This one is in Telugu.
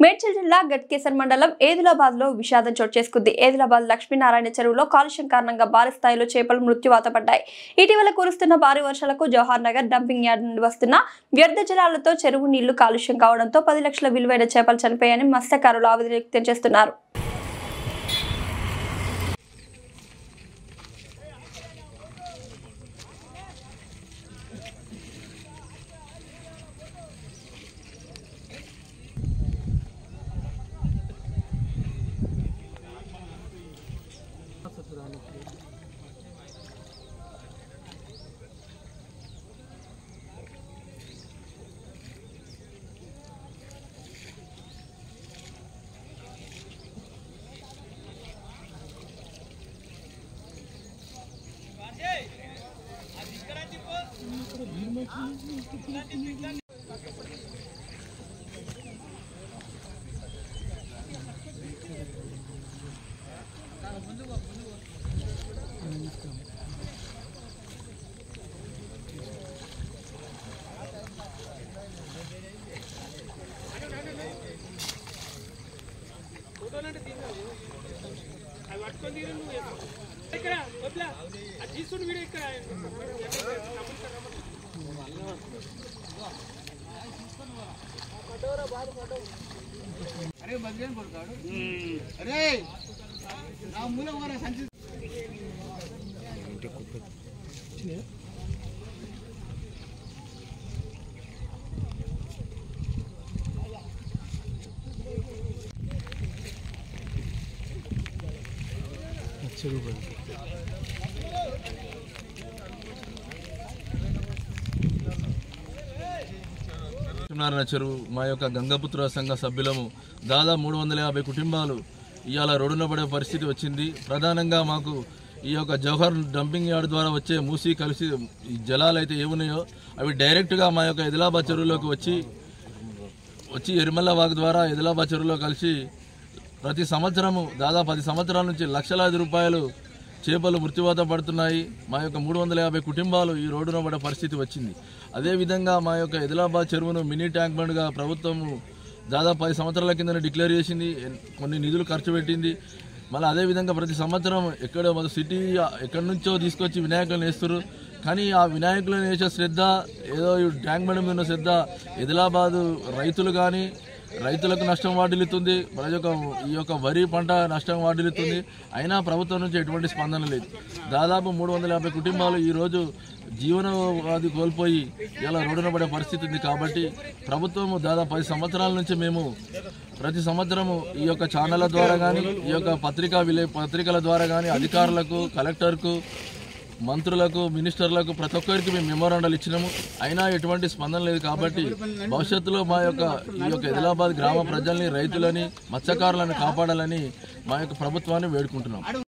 మేడ్చల్ జిల్లా గట్కేసర్ మండలం ఏదిలాబాద్ లో విషాదం చోటు చేసుకుంది. ఏదిలాబాద్ లక్ష్మీనారాయణ చెరువులో కాలుష్యం కారణంగా భారీ స్థాయిలో చేపలు మృత్యువాత పడ్డాయి. ఇటీవల కురుస్తున్న భారీ వర్షాలకు జవహర్ నగర్ డంపింగ్ యార్డ్ నుండి వస్తున్న వ్యర్థ జలాలతో చెరువు నీళ్లు కాలుష్యం కావడంతో 10 లక్షల విలువైన చేపలు చనిపోయాయని మత్స్యకారులు ఆవేదన వ్యక్తం చేస్తున్నారు. अरे बदलेन बोलताడు अरे నా మూల వర సంచి ఇంటి కుక్క చినే అచ్చరు బై లక్ష్మీనారాయణ చెరువు మా యొక్క గంగపుత్ర సంఘ సభ్యులము దాదాపు 350 కుటుంబాలు ఇవాళ రోడ్డున పడే పరిస్థితి వచ్చింది. ప్రధానంగా మాకు ఈ యొక్క జవహర్ డంపింగ్ యార్డ్ ద్వారా వచ్చే మూసి కలిసి ఈ జలాలు అయితే ఏమున్నాయో అవి డైరెక్ట్గా మా యొక్క ఏదిలాబాద్ చెరువులోకి వచ్చి ఎరిమల్ల వాగు ద్వారా ఏదిలాబాద్ చెరువులో కలిసి ప్రతి సంవత్సరము దాదాపు 10 సంవత్సరాల నుంచి లక్షలాది రూపాయలు చేపలు మృత్యువాత పడుతున్నాయి. మా యొక్క 350 కుటుంబాలు ఈ రోడ్డున పడే పరిస్థితి వచ్చింది. అదేవిధంగా మా యొక్క ఏదిలాబాద్ చెరువును మినీ ట్యాంక్ బండ్గా ప్రభుత్వము దాదాపు 10 సంవత్సరాల కింద డిక్లేర్ చేసింది. కొన్ని నిధులు ఖర్చు పెట్టింది. మళ్ళీ అదేవిధంగా ప్రతి సంవత్సరం మన సిటీ ఎక్కడి నుంచో తీసుకొచ్చి వినాయకులను వేస్తారు. కానీ ఆ వినాయకులను వేసే శ్రద్ధ ఏదో ఈ ట్యాంక్ బండ్ మీద శ్రద్ధ ఏదిలాబాదు రైతులకు నష్టం వాటిల్లుతుంది. ఈ యొక్క వరి పంట నష్టం వాటిల్లుతుంది. అయినా ప్రభుత్వం నుంచి ఎటువంటి స్పందన లేదు. దాదాపు 350 కుటుంబాలు ఈరోజు జీవనోపాధి కోల్పోయి ఇలా రోడ్డున పడే పరిస్థితి ఉంది. కాబట్టి ప్రభుత్వము దాదాపు 10 సంవత్సరాల నుంచి మేము ప్రతి సంవత్సరము ఈ యొక్క ఛానళ్ళ ద్వారా కానీ ఈ యొక్క పత్రికల ద్వారా కానీ అధికారులకు, కలెక్టర్కు, మంత్రులకు, మినిస్టర్లకు ప్రతి ఒక్కరికి మేము మెమోరాండాలు ఇచ్చినాము. అయినా ఎటువంటి స్పందన లేదు. కాబట్టి భవిష్యత్తులో ఈ యొక్క ఏదిలాబాద్ గ్రామ ప్రజల్ని, రైతులని, మత్స్యకారులను కాపాడాలని మా యొక్క ప్రభుత్వాన్ని వేడుకుంటున్నాం.